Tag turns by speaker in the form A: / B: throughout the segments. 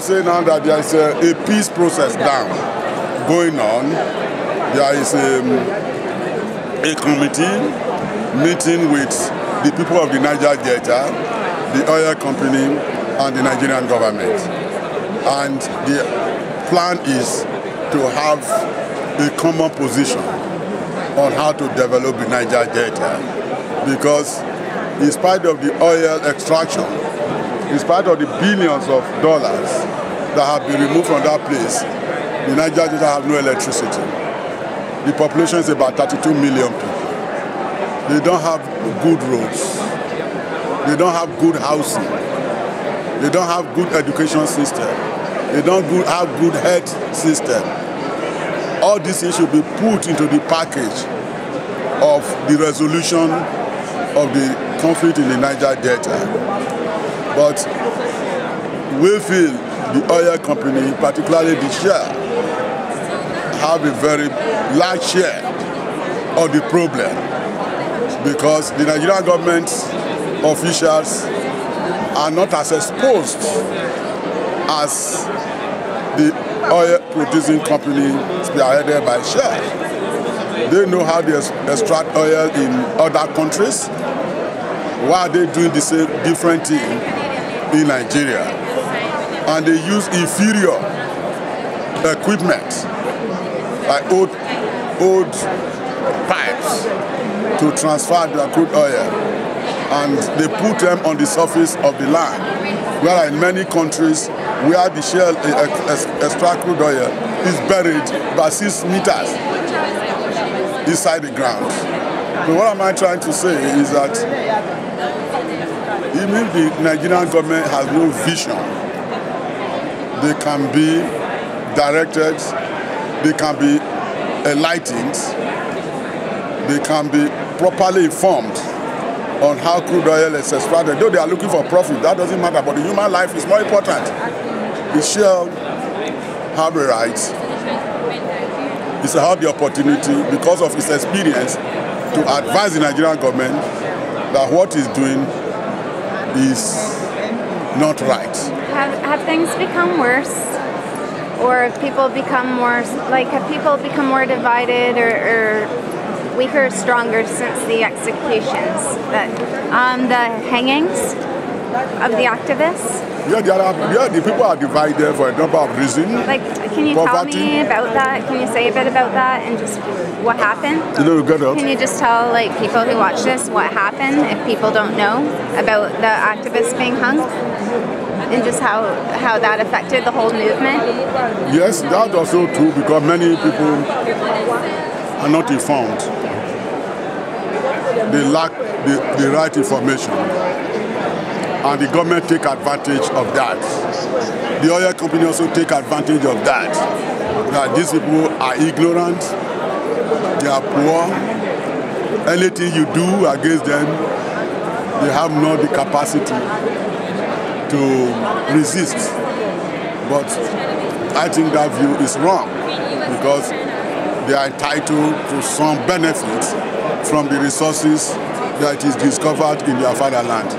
A: now say now that there is a peace process going on. There is a committee meeting with the people of the Niger Delta, the oil company, and the Nigerian government. And the plan is to have a common position on how to develop the Niger Delta. Because in spite of the oil extraction, in spite of the billions of dollars that have been removed from that place, the Niger Delta have no electricity. The population is about 32 million people. They don't have good roads. They don't have good housing. They don't have good education system. They don't have good health system. All these things should be put into the package of the resolution of the conflict in the Niger Delta. But we feel the oil company, particularly the Shell, have a very large share of the problem, because the Nigerian government officials are not as exposed as the oil producing company spearheaded by Shell. They know how they extract oil in other countries. Why are they doing the same different thing in Nigeria? And they use inferior equipment like old pipes to transfer the crude oil, and they put them on the surface of the land. Where in many countries where the Shell extract crude oil is buried by 6 meters inside the ground. So what am I trying to say is that even if the Nigerian government has no vision, they can be directed, they can be enlightened, they can be properly informed on how crude oil is extracted. Though they are looking for profit, that doesn't matter, but the human life is more important. The Shell have a right, it's have the opportunity, because of its experience, to advise the Nigerian government that what it's doing is not right.
B: Have things become worse? Or have people become more, divided or weaker or stronger since the executions? The hangings of the activists?
A: Yeah, the people are divided for a number of reasons.
B: Can you tell me about that? Can you say a bit about that and just what happened? Can you just tell people who watch this what happened if people don't know about the activists being hung? And just how that affected the whole movement?
A: Yes, that's also true, because many people are not informed. They lack the right information, and the government take advantage of that. The oil company also take advantage of that. That these people are ignorant, they are poor. Anything you do against them, they have not the capacity to resist. But I think that view is wrong, because they are entitled to some benefit from the resources that is discovered in their fatherland.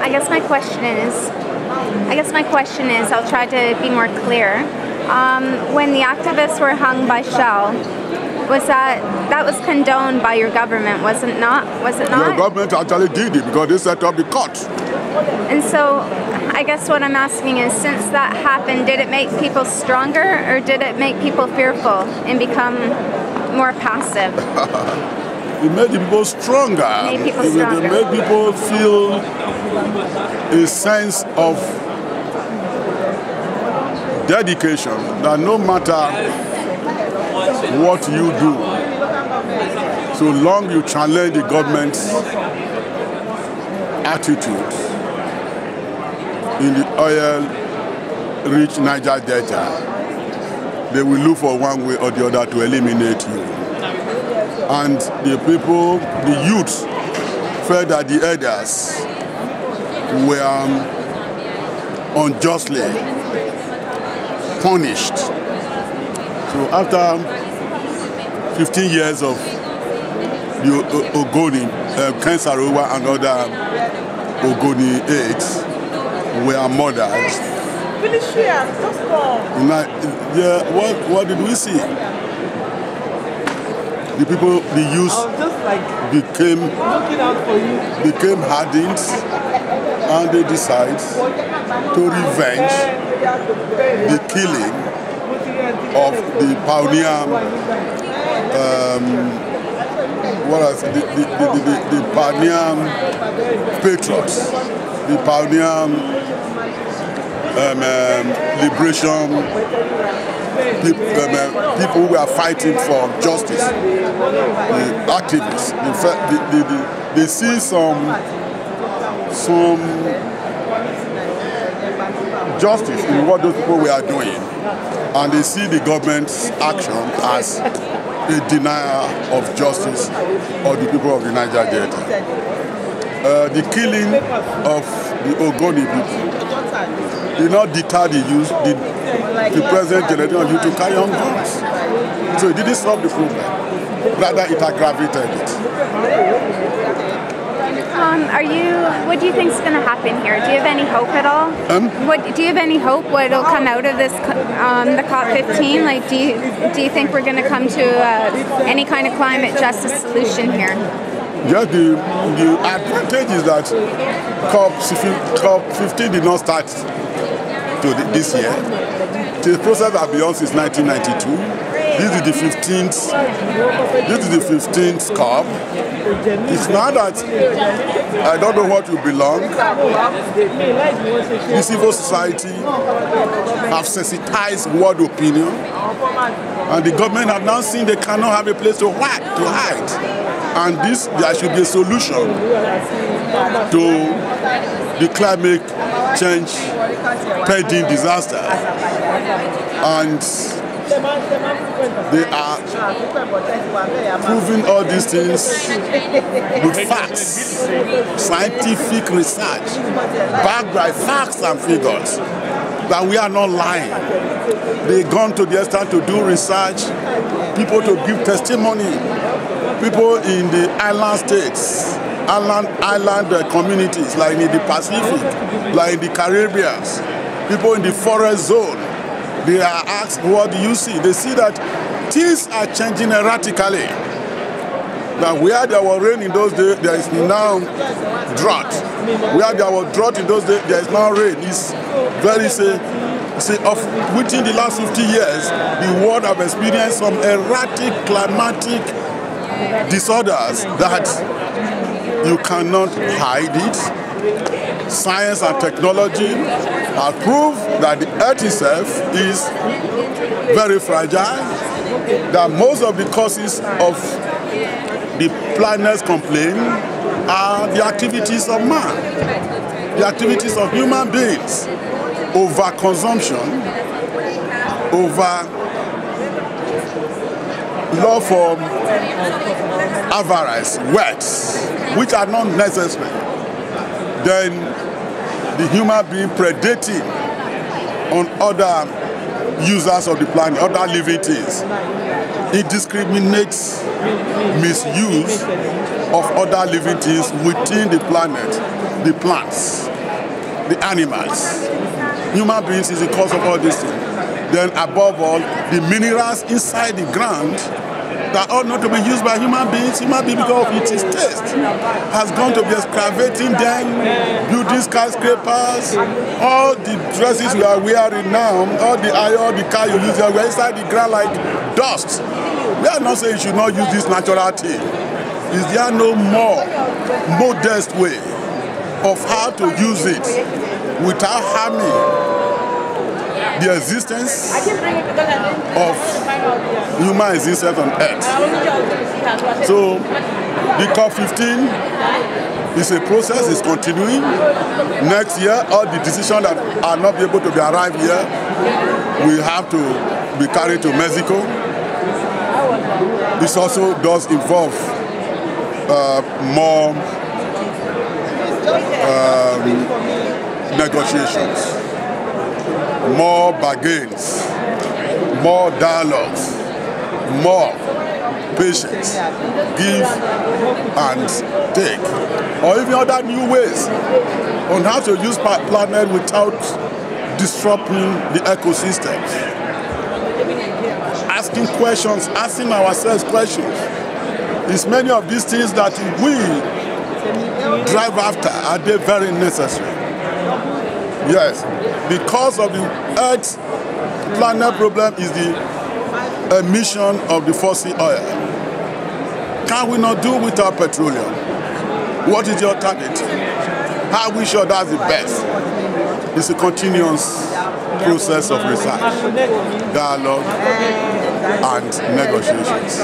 B: I guess my question is, I'll try to be more clear. When the activists were hung by Shell, that was condoned by your government, was it not?
A: Your government actually did it, because they set up the court.
B: And so, I guess what I'm asking is, since that happened, did it make people stronger, or did it make people fearful and become more passive?
A: It made the people stronger. It made people feel a sense of dedication, that no matter what you do, so long you challenge the government's attitude in the oil-rich Niger Delta, they will look for one way or the other to eliminate you. And the people, the youth, felt that the elders were unjustly punished. So after 15 years of the Ogoni, Saro-Wiwa and other Ogoni aides were murdered. Yeah, what did we see? The people, the youth became hardened, and they decide to revenge the killing of the pioneer, the pioneer patriots, the pioneer liberation people who are fighting for justice, the activists. In fact, they see some justice in what those people were doing, and they see the government's action as a denial of justice of the people of the Niger Delta. The killing of the Ogoni people did not deter the youth, the present generation of youth to carry on guns. So it didn't solve the problem. Rather, it aggravated it.
B: What do you think is going to happen here? Do you have any hope at all? Do you have any hope what will come out of this, the COP15? Like, do you think we're going to come to any kind of climate justice solution here?
A: Just the advantage is that COP15 did not start this year. The process has been on since 1992. This is the 15th COP. It's now that I don't know what will belong. The civil society have sensitized world opinion, and the government have now seen they cannot have a place to hide. And there should be a solution to the climate change pending disaster. And they are proving all these things with facts, scientific research, backed by facts and figures, that we are not lying. They've gone to the extent to do research, people to give testimony, people in the island states, island communities, like in the Pacific, like in the Caribbean, people in the forest zone. They are asked, what do you see? They see that things are changing erratically. Now, where there was rain in those days, there is now drought. Where there was drought in those days, there is now rain. It's very, within the last 50 years, the world have experienced some erratic climatic disorders that you cannot hide it. Science and technology have proved that the earth itself is very fragile, that most of the causes of the planet's complaint are the activities of man, the activities of human beings, overconsumption, love for avarice, wealth, which are not necessary. Then the human being predating on other users of the planet, other living things. It discriminates misuse of other living things within the planet, the plants, the animals. Human beings is the cause of all these things. Then above all, the minerals inside the ground that ought not to be used by human beings because of its taste, has gone to be excavating them, building skyscrapers, all the dresses we are wearing now, all the iron, the car you use, we are inside the ground like dust. We are not saying you should not use this natural thing. Is there no more modest way of how to use it without harming the existence of human existence on Earth? So the COP15 is a process, it's continuing. Next year, all the decisions that are not able to be arrived here will have to be carried to Mexico. This also does involve more negotiations, more bargains, more dialogues, more patience, give and take, or even other new ways on how to use planet without disrupting the ecosystems. Asking questions, asking ourselves questions. It's many of these things that we drive after, are they very necessary? Yes, because of the Earth's planet problem is the emission of the fossil oil. Can we not do without petroleum? What is your target? How are we sure that's the best? It's a continuous process of research, dialogue, and negotiations.